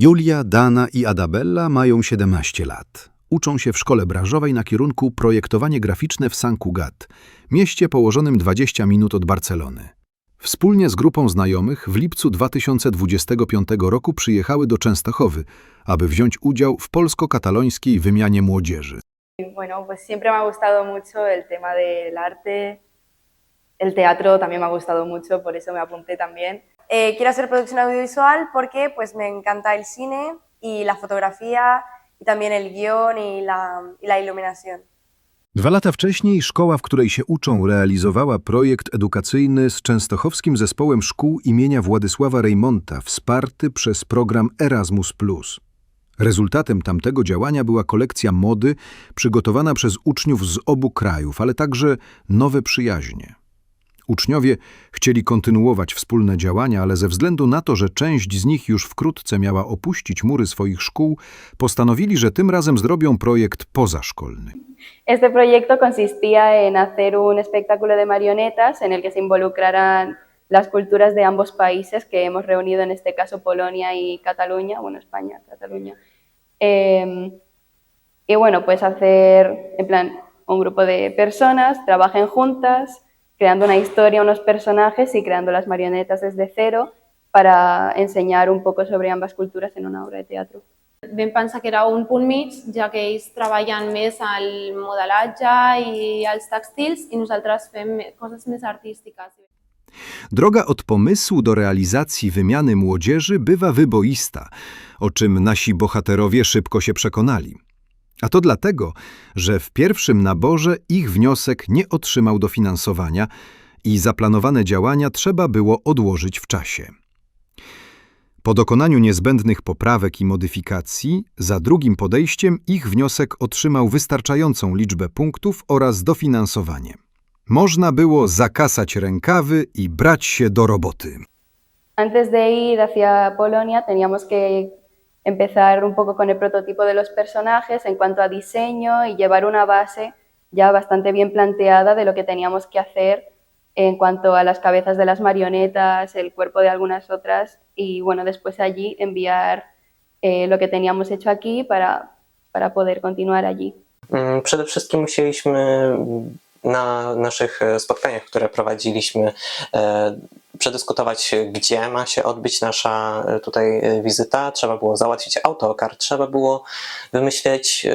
Julia, Dana i Adabella mają 17 lat. Uczą się w szkole branżowej na kierunku projektowanie graficzne w Sant Cugat, mieście położonym 20 minut od Barcelony. Wspólnie z grupą znajomych w lipcu 2025 roku przyjechały do Częstochowy, aby wziąć udział w polsko-katalońskiej wymianie młodzieży. Bueno, pues siempre me ha gustado mucho el tema del arte, el teatro también me ha gustado mucho, por eso me apunté también. Quiero hacer producción audiovisual porque pues me encanta el cine y la fotografía y también el guión y la iluminación. 2 lata wcześniej szkoła, w której się uczą, realizowała projekt edukacyjny z częstochowskim zespołem szkół imienia Władysława Reymonta, wsparty przez program Erasmus+. Rezultatem tamtego działania była kolekcja mody przygotowana przez uczniów z obu krajów, ale także nowe przyjaźnie. Uczniowie chcieli kontynuować wspólne działania, ale ze względu na to, że część z nich już wkrótce miała opuścić mury swoich szkół, postanowili, że tym razem zrobią projekt pozaszkolny. Este proyecto consistía en hacer un espectáculo de marionetas en el que se involucraran las culturas de ambos países que hemos reunido, en este caso Polonia y Cataluña, bueno, España, Cataluña. Y bueno, pues hacer, en plan, un grupo de personas trabajen juntas, creando una historia, unos personajes y creando las marionetas desde cero para enseñar un poco sobre ambas culturas en una obra de teatro. Vam pensar que era un punt mig, ja que ells treballen més al modelatge i als tèxtils i nosaltres fem coses més artístiques. Droga od pomysłu do realizacji wymiany młodzieży bywa wyboista, o czym nasi bohaterowie szybko się przekonali. A to dlatego, że w pierwszym naborze ich wniosek nie otrzymał dofinansowania i zaplanowane działania trzeba było odłożyć w czasie. Po dokonaniu niezbędnych poprawek i modyfikacji, za drugim podejściem ich wniosek otrzymał wystarczającą liczbę punktów oraz dofinansowanie. Można było zakasać rękawy i brać się do roboty. Antes de ir hacia Polonia teníamos que empezar un poco con el prototipo de los personajes en cuanto a diseño y llevar una base ya bastante bien planteada de lo que teníamos que hacer en cuanto a las cabezas de las marionetas, el cuerpo de algunas otras y bueno, después allí enviar lo que teníamos hecho aquí para poder continuar allí. Przede wszystkim musieliśmy na naszych spotkaniach, które prowadziliśmy, przedyskutować, gdzie ma się odbyć nasza tutaj wizyta. Trzeba było załatwić autokar, trzeba było wymyśleć,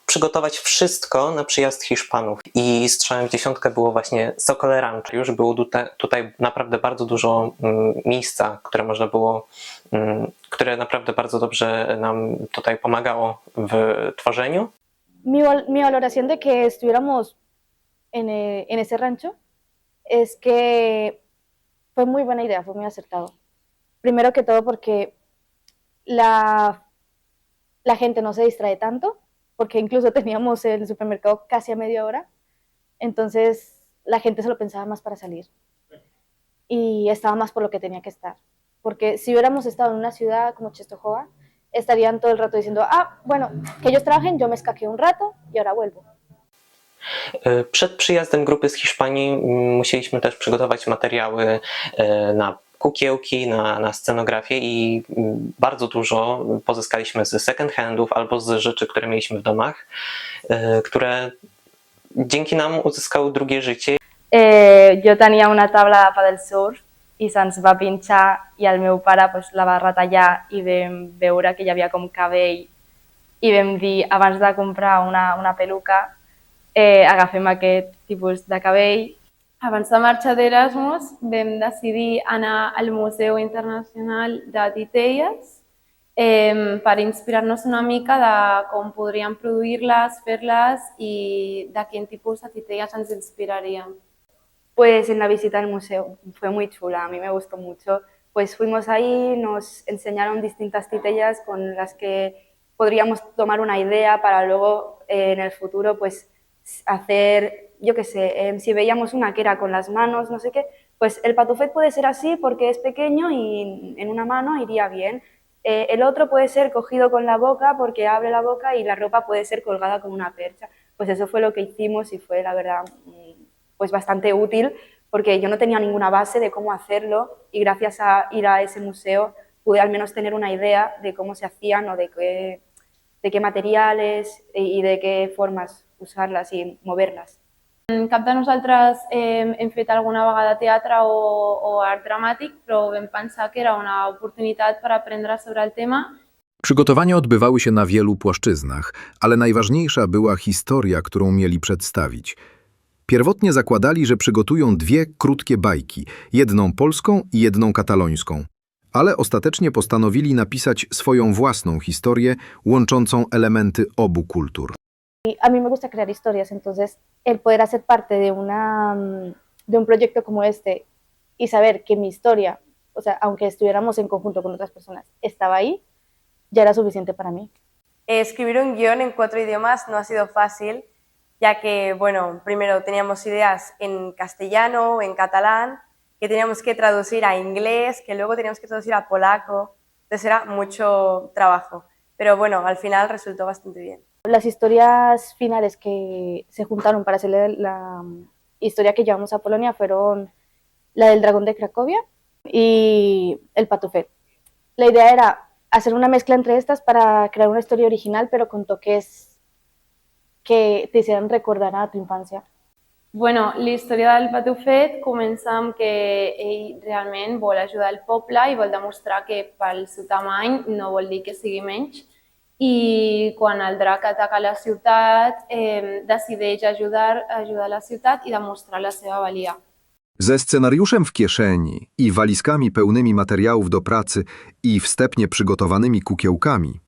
przygotować wszystko na przyjazd Hiszpanów. I strzałem w dziesiątkę było właśnie Sokole Ranch. Już było tutaj naprawdę bardzo dużo miejsca, które naprawdę bardzo dobrze nam tutaj pomagało w tworzeniu. Mi valoración de que estuviéramos en ese rancho es que fue muy buena idea, fue muy acertado. Primero que todo porque la gente no se distrae tanto, porque incluso teníamos el supermercado casi a media hora, entonces la gente se lo pensaba más para salir y estaba más por lo que tenía que estar. Porque si hubiéramos estado en una ciudad como Częstochowa, estarían todo el rato diciendo, bueno, que ellos trabajen, yo me escaqueo un rato y ahora vuelvo. Przed przyjazdem grupy z Hiszpanii musieliśmy też przygotować materiały na kukiełki, na scenografię i bardzo dużo pozyskaliśmy z second handów albo z rzeczy, które mieliśmy w domach, które dzięki nam uzyskały drugie życie. Yo tenía una tabla para el surf i se'ns va pinxar i el meu pare pues, la va retallar i vam veure que hi havia com cabell i vam dir, abans de comprar una peluca, agafem aquest tipus de cabell. Abans de marxar d'Erasmus vam decidir anar al Museu Internacional de Titelles per inspirar-nos una mica de com podríem produir-les, fer-les i de quin tipus de titelles ens inspiraríem. Pues en la visita al museo fue muy chula, a mí me gustó mucho. Pues fuimos ahí, nos enseñaron distintas titellas con las que podríamos tomar una idea para luego en el futuro pues hacer, yo qué sé, si veíamos una que era con las manos, no sé qué, pues el patufet puede ser así porque es pequeño y en una mano iría bien. El otro puede ser cogido con la boca porque abre la boca y la ropa puede ser colgada con una percha. Pues eso fue lo que hicimos y fue la verdad pues bastante útil porque yo no tenía ninguna base de cómo hacerlo y gracias a ir a ese museo pude al menos tener una idea de cómo se hacían o de qué materiales y de qué formas usarlas y moverlas. Cap de nosaltres hem fet alguna vegada teatre o art dramàtic, però vam pensar que era una oportunitat per aprendre sobre el tema. Przygotowania odbywały się na wielu płaszczyznach, ale najważniejsza była historia, którą mieli przedstawić. Pierwotnie zakładali, że przygotują 2 krótkie bajki, jedną polską i jedną katalońską, ale ostatecznie postanowili napisać swoją własną historię, łączącą elementy obu kultur. Y a mí me gusta crear historias, entonces el poder hacer parte de un proyecto como este y saber que mi historia, o sea, aunque estuviéramos en conjunto con otras personas, estaba ahí, ya era suficiente para mí. Escribir un guión en 4 idiomas no ha sido fácil, ya que, bueno, primero teníamos ideas en castellano, en catalán, que teníamos que traducir a inglés, que luego teníamos que traducir a polaco, entonces era mucho trabajo, pero bueno, al final resultó bastante bien. Las historias finales que se juntaron para hacer la historia que llevamos a Polonia fueron la del dragón de Cracovia y el Patufet. La idea era hacer una mezcla entre estas para crear una historia original, pero con toques que te hicieran recordar a tu infancia. Bueno, la història del Patufet comença amb que ell realment vol ajudar el poble i vol demostrar que pel seu tamany no vol dir que sigui menys. I quan el drac ataca la ciutat, decideix ajudar la ciutat i demostrar la seva valia. Ze scenariuszem w kieszeni i walizkami pełnymi materiałów do pracy i wstępnie przygotowanymi kukiełkami,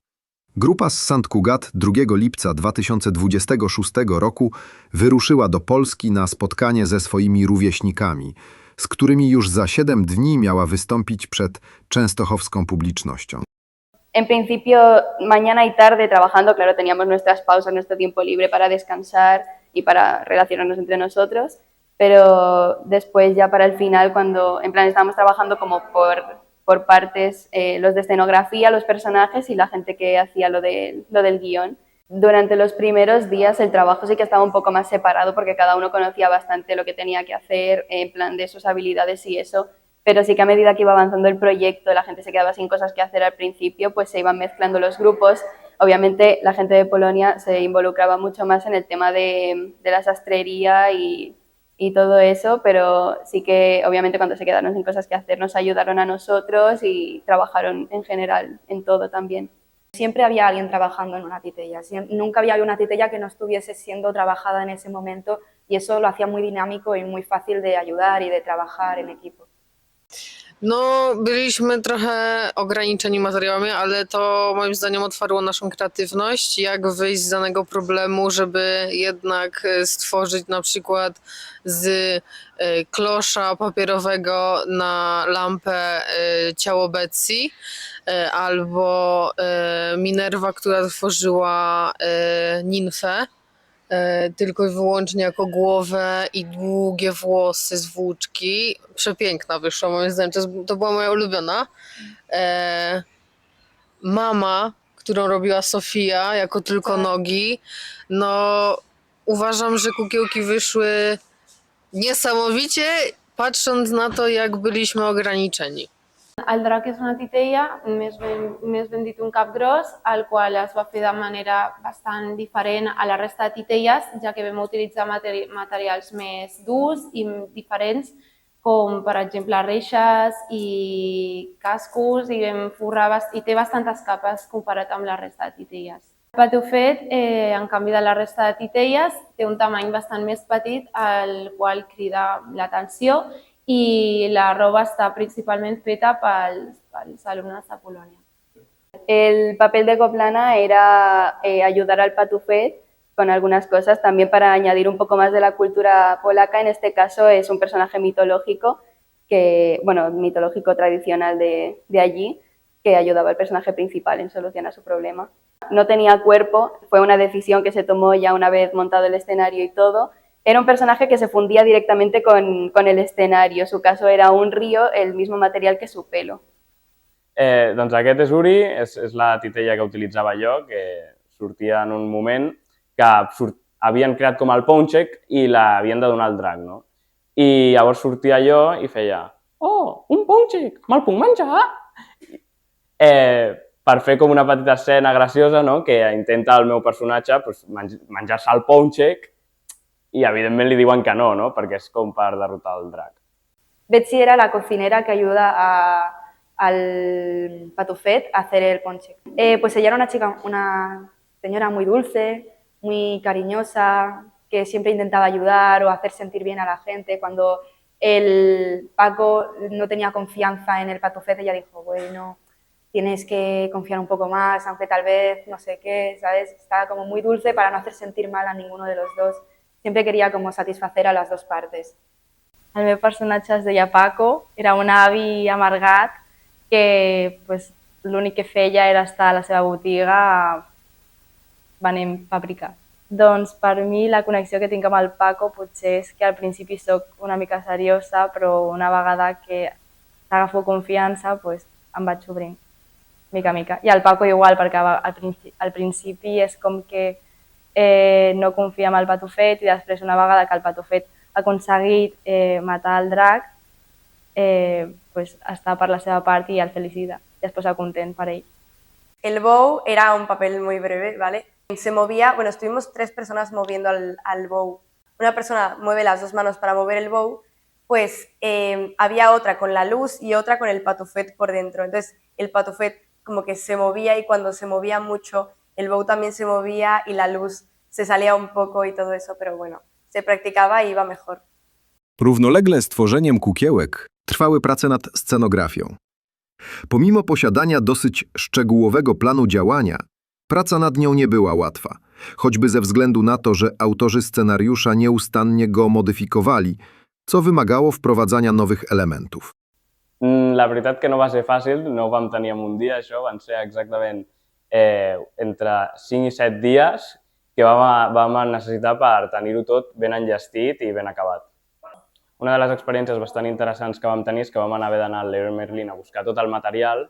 grupa z Sant Cugat 2 lipca 2026 roku wyruszyła do Polski na spotkanie ze swoimi rówieśnikami, z którymi już za 7 dni miała wystąpić przed częstochowską publicznością. En principio, mañana y tarde trabajando, claro, teníamos nuestras pausas, nuestro tiempo libre para descansar y para relacionarnos entre nosotros, pero después ya para el final, cuando en plan estábamos trabajando como por partes, los de escenografía, los personajes y la gente que hacía lo del guión. Durante los primeros días el trabajo sí que estaba un poco más separado porque cada uno conocía bastante lo que tenía que hacer, en plan de sus habilidades y eso, pero sí que a medida que iba avanzando el proyecto, la gente se quedaba sin cosas que hacer al principio, pues se iban mezclando los grupos. Obviamente la gente de Polonia se involucraba mucho más en el tema de la sastrería y todo eso, pero sí que obviamente cuando se quedaron sin cosas que hacer nos ayudaron a nosotros y trabajaron en general en todo también. Siempre había alguien trabajando en una titella, nunca había una titella que no estuviese siendo trabajada en ese momento y eso lo hacía muy dinámico y muy fácil de ayudar y de trabajar en equipo. No, byliśmy trochę ograniczeni materiałami, ale to moim zdaniem otwarło naszą kreatywność, jak wyjść z danego problemu, żeby jednak stworzyć na przykład z klosza papierowego na lampę ciało Betsy, albo Minerva, która tworzyła nimfę, tylko i wyłącznie jako głowę i długie włosy z włóczki. Przepiękna wyszła, moim zdaniem. To była moja ulubiona. Mama, którą robiła Sofia, jako tylko nogi. No, uważam, że kukiełki wyszły niesamowicie, patrząc na to, jak byliśmy ograniczeni. El drac és una titella, més ben dit un capgros, el qual es va fer de manera bastant diferent a la resta de titelles, ja que vam utilitzar materials més durs i diferents, com per exemple reixes i cascos, i vam forrar i té bastantes capes comparat amb la resta de titelles. El Patufet, en canvi de la resta de titelles, té un tamany bastant més petit, el qual crida l'atenció, y la roba está principalmente feta pels alumnes de Polonia. El papel de Coplana era ayudar al Patufet con algunas cosas, también para añadir un poco más de la cultura polaca. En este caso es un personaje mitológico, mitológico tradicional de allí, que ayudaba al personaje principal en solucionar su problema. No tenía cuerpo, fue una decisión que se tomó ya una vez montado el escenario y todo. Era un personaje que se fundía directamente con el escenario. Su caso era un río, el mismo material que su pelo. Doncs aquest és Uri, és la titella que utilitzava jo, que sortia en un moment que havien creat com el Pounchek i l'havien de donar al drac, no? I llavors sortia jo i feia «Oh, un Pounchek, me'l puc menjar?» per fer com una petita escena graciosa, no? Que intenta el meu personatge pues, menjar-se el Ponchek i evidentment li diuen que no, no? Perquè és com per derrotar el drac. Betsy era la cocinera que ayuda al Patufet a hacer el ponche. Pues ella era una señora muy dulce, muy cariñosa, que siempre intentaba ayudar o hacer sentir bien a la gente. Cuando el Paco no tenía confianza en el Patufet, ella dijo, bueno, tienes que confiar un poco más, aunque tal vez no sé qué, ¿sabes? Estaba como muy dulce para no hacer sentir mal a ninguno de los dos. Siempre quería como satisfacer a las dos partes. El meu personatge es deia Paco, era un avi amargat que pues, l'únic que feia era estar a la seva botiga venent paprika. Doncs per mi la connexió que tinc amb el Paco potser és que al principi sóc una mica seriosa, però una vegada que t'agafo confiança pues, em vaig obrint mica a mica. I el Paco igual, perquè al principi és com que no confia en el Patufet i després una vegada que el Patufet ha aconseguit matar el drac, pues, està per la seva part i el felicita i es posa content per ell. El bow era un papel muy breve, ¿vale? Se movía, bueno, estuvimos 3 personas moviendo al bow. Una persona mueve las 2 manos para mover el bow, pues había otra con la luz y otra con el Patufet por dentro. Entonces el Patufet como que se movía y cuando se movía mucho el bow también se movía y la luz se salía un poco y todo eso, pero bueno, se practicaba y iba mejor. Równolegle z tworzeniem kukiełek trwały prace nad scenografią. Pomimo posiadania dosyć szczegółowego planu działania, praca nad nią nie była łatwa, choćby ze względu na to, że autorzy scenariusza nieustannie go modyfikowali, co wymagało wprowadzania nowych elementów. La veritat que no va ser fàcil, no ho vam tenir en un dia, això, van ser exactament entre 5 i 7 dies que vam necessitar per tenir-ho tot ben enllestit i ben acabat. Una de les experiències bastant interessants que vam tenir és que vam haver d'anar al Leroy Merlin a buscar tot el material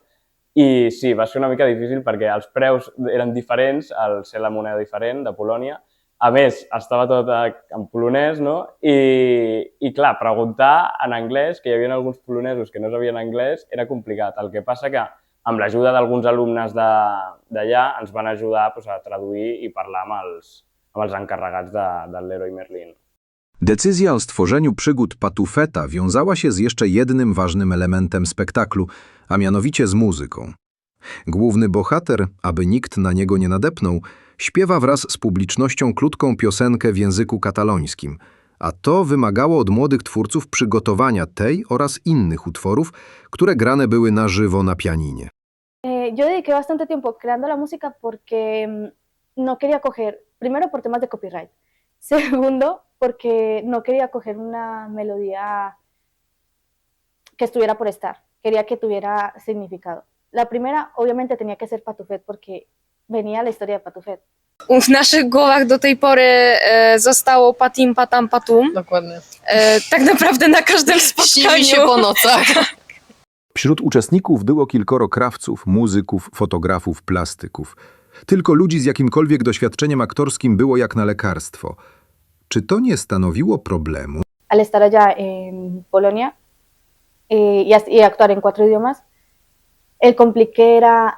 i sí, va ser una mica difícil perquè els preus eren diferents al ser la moneda diferent de Polònia. A més, estava tot en polonès, no? I clar, preguntar en anglès, que hi havia alguns polonesos que no sabien anglès, era complicat. El que passa que amb l'ajuda d'alguns alumnes d'allà ens van ajudar a traduir i parlar amb els encarregats del Leroy Merlin. Decyzja o stworzeniu przygód Patufeta wiązała się z jeszcze jednym ważnym elementem spektaklu, a mianowicie z muzyką. Główny bohater, aby nikt na niego nie nadepnął, śpiewa wraz z publicznością krótką piosenkę w języku katalońskim, a to wymagało od młodych twórców przygotowania tej oraz innych utworów, które grane były na żywo na pianinie. Yo dediqué bastante tiempo creando la música porque no quería coger, primero por temas de copyright, segundo porque no quería coger una melodía que estuviera por estar, quería que tuviera significado. La primera obviamente tenía que ser Patufet porque venía la historia de Patufet. W naszych głowach do tej pory zostało patim, patam, patum. Dokładnie. Tak naprawdę na każdym Śni się spotkaniu. po nocach. Wśród uczestników było kilkoro krawców, muzyków, fotografów, plastyków. Tylko ludzi z jakimkolwiek doświadczeniem aktorskim było jak na lekarstwo. Czy to nie stanowiło problemu? Al estar allá en Polonia y actuar en 4 idiomas, el compliqué era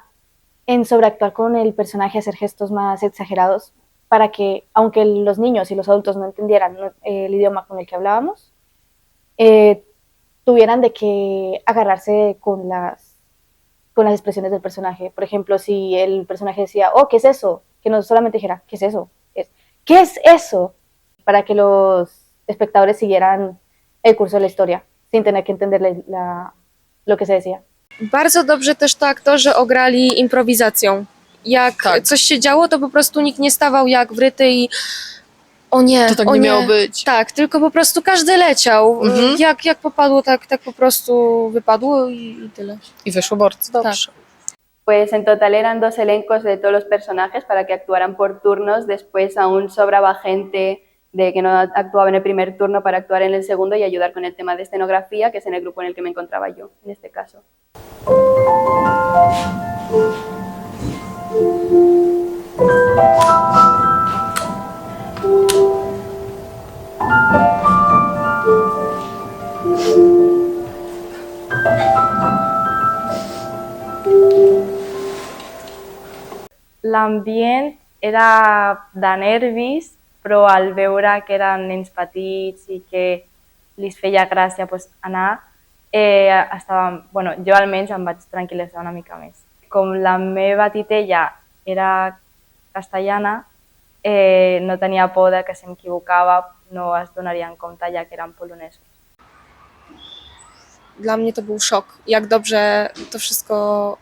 en sobreactuar con el personaje, hacer gestos más exagerados para que, aunque los niños y los adultos no entendieran el idioma con el que hablábamos, tuvieran de que agarrarse con las expresiones del personaje. Por ejemplo, si el personaje decía, oh, ¿qué es eso? Que no solamente dijera, ¿qué es eso? ¿Qué es eso? Para que los espectadores siguieran el curso de la historia, sin tener que entender lo que se decía. Bardzo dobrze też to aktorzy ograli improwizacją. Jak coś się działo, to po prostu nikt nie stawał jak wryty i o nie, To tak o nie miało być. Tak, tylko po prostu każdy leciał. Jak popadło, tak po prostu wypadło i tyle. I wyszło bardzo dobrze. Pues en total eran 2 elencos de todos los personajes para que actuaran por turnos. Después aún sobraba gente de que no actuaba en el primer turno para actuar en el segundo y ayudar con el tema de escenografía, que es en el grupo en el que me encontraba yo, en este caso. l'ambient era de nervis, però al veure que eren nens petits i que li feia gràcia pues, anar, jo almenys em vaig tranquil·litzar una mica més. Com la meva titella era castellana, no tenia por de que si m'equivocava no es donarien compte ja que eren polonesos. Dla mnie to był szok, jak dobrze to wszystko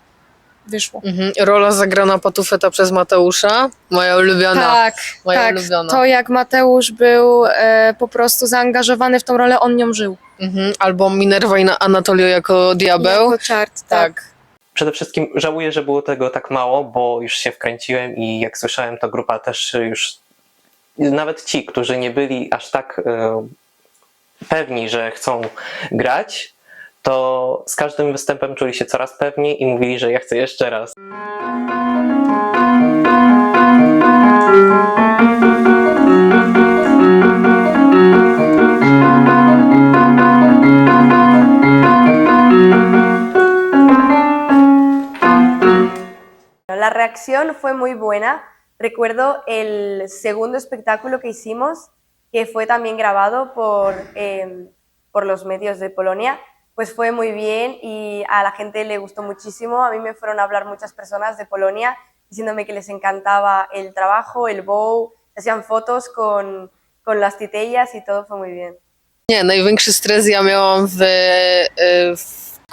wyszło. Rola zagrana Patufeta przez Mateusza, moja ulubiona. Tak, moja tak. ulubiona. To jak Mateusz był po prostu zaangażowany w tą rolę, on nią żył. Albo Minerva i Anatolio jako diabeł. Jako czart, tak. Przede wszystkim żałuję, że było tego tak mało, bo już się wkręciłem i jak słyszałem, to grupa też już, nawet ci, którzy nie byli aż tak pewni, że chcą grać, to z każdym występem czuli się coraz pewniej i mówili, że ja chcę jeszcze raz. La reacción fue muy buena. Recuerdo el segundo espectáculo que hicimos, que fue también grabado por los medios de Polonia, pues fue muy bien y a la gente le gustó muchísimo. A mí me fueron a hablar muchas personas de Polonia diciéndome que les encantaba el trabajo, el bow, se hacían fotos con las titellas y todo fue muy bien. Nie, największy stres ja miałam w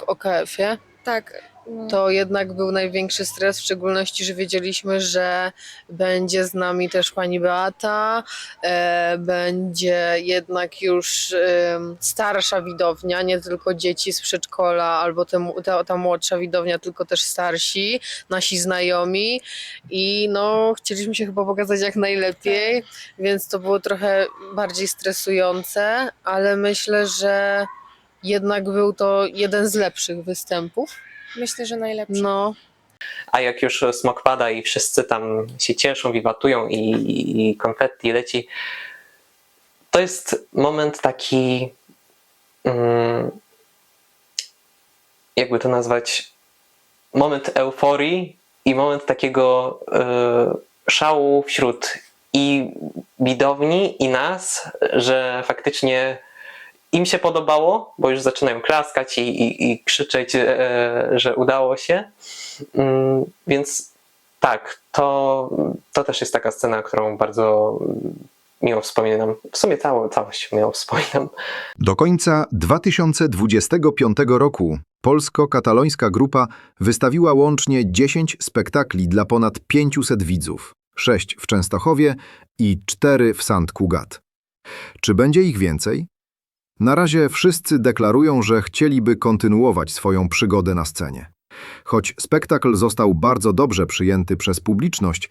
OKF-ie. Tak. To jednak był największy stres, w szczególności, że wiedzieliśmy, że będzie z nami też pani Beata, będzie jednak już starsza widownia, nie tylko dzieci z przedszkola albo ta młodsza widownia, tylko też starsi, nasi znajomi i no chcieliśmy się chyba pokazać jak najlepiej, więc to było trochę bardziej stresujące, ale myślę, że jednak był to jeden z lepszych występów. Myślę, że najlepszy. No. A jak już smok pada i wszyscy tam się cieszą, wiwatują i konfetti leci, to jest moment taki, jakby to nazwać, moment euforii i moment takiego szału wśród i widowni, i nas, że faktycznie im się podobało, bo już zaczynają klaskać i krzyczeć, że udało się. Więc tak, to też jest taka scena, którą bardzo miło wspominam. W sumie całość miło wspominam. Do końca 2025 roku polsko-katalońska grupa wystawiła łącznie 10 spektakli dla ponad 500 widzów, 6 w Częstochowie i 4 w Sant Cugat. Czy będzie ich więcej? Na razie wszyscy deklarują, że chcieliby kontynuować swoją przygodę na scenie. Choć spektakl został bardzo dobrze przyjęty przez publiczność,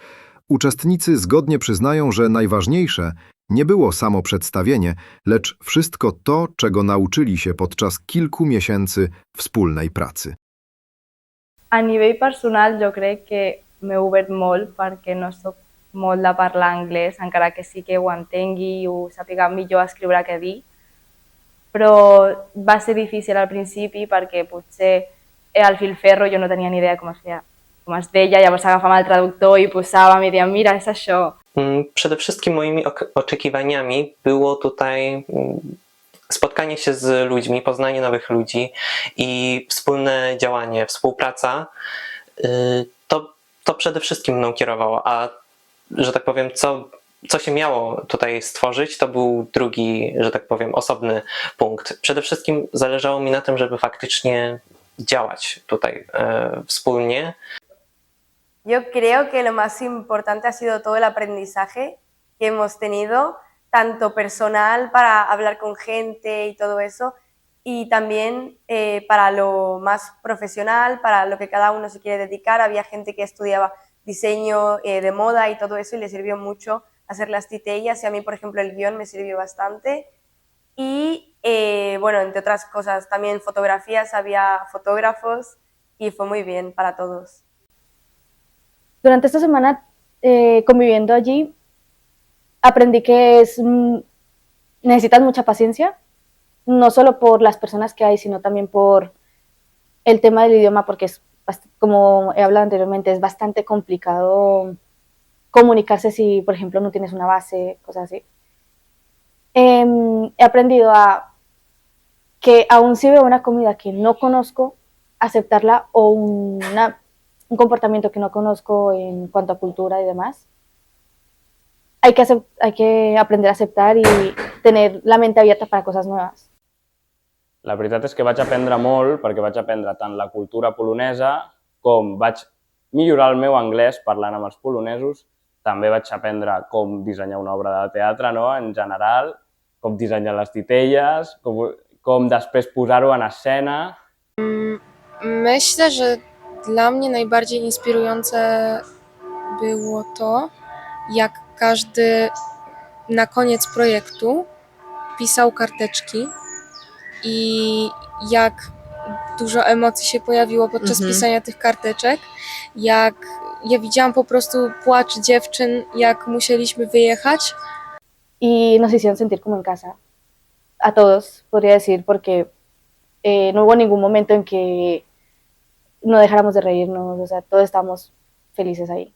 uczestnicy zgodnie przyznają, że najważniejsze nie było samo przedstawienie, lecz wszystko to, czego nauczyli się podczas kilku miesięcy wspólnej pracy. A nivell personal jo crec que m'he obert molt perquè no soc molt de parlar anglès, encara que sí que ho entengui i ho sàpiga millor escriure que dir. Però va ser difícil al principi perquè potser al filferro jo no tenia ni idea com es deia, llavors agafàvem el traductor i posàvem i dèiem, mira, és això. Przede wszystkim moimi oczekiwaniami było tutaj spotkanie się z ludźmi, poznanie nowych ludzi i wspólne działanie, współpraca. To przede wszystkim mną kierowało, a że tak powiem, co się miało tutaj stworzyć, to był drugi, że tak powiem, osobny punkt. Przede wszystkim zależało mi na tym, żeby faktycznie działać tutaj wspólnie. Yo creo que lo más importante ha sido todo el aprendizaje que hemos tenido, tanto personal para hablar con gente y todo eso, y también para lo más profesional, para lo que cada uno se quiere dedicar. Había gente que estudiaba diseño de moda y todo eso y le sirvió mucho hacer las titellas y a mí, por ejemplo, el guión me sirvió bastante. Y bueno, entre otras cosas, también fotografías, había fotógrafos y fue muy bien para todos. Durante esta semana, conviviendo allí, aprendí que necesitas mucha paciencia, no solo por las personas que hay, sino también por el tema del idioma, porque es como he hablado anteriormente, es bastante complicado comunicarse si, por ejemplo, no tienes una base, cosas así. He aprendido a que aún si veo una comida que no conozco, aceptarla o un comportamiento que no conozco en cuanto a cultura y demás, hay que aprender a aceptar y tener la mente abierta para cosas nuevas. La veritat és que vaig aprendre molt perquè vaig aprendre tant la cultura polonesa com vaig millorar el meu anglès parlant amb els polonesos. També vaig aprendre com dissenyar una obra de teatre, no? En general, com dissenyar les titelles, com després posar-ho en escena. Myślę, że dla mnie najbardziej inspirujące było to, jak każdy na koniec projektu pisał karteczki i jak dużo emocji się pojawiło podczas pisania tych karteczek, jak ja widziałam po prostu płacz dziewczyn, jak musieliśmy wyjechać. Y nos hicieron sentir como en casa, a todos, podría decir, porque no hubo ningún momento en que no dejáramos de reírnos, o sea, todos estábamos felices ahí.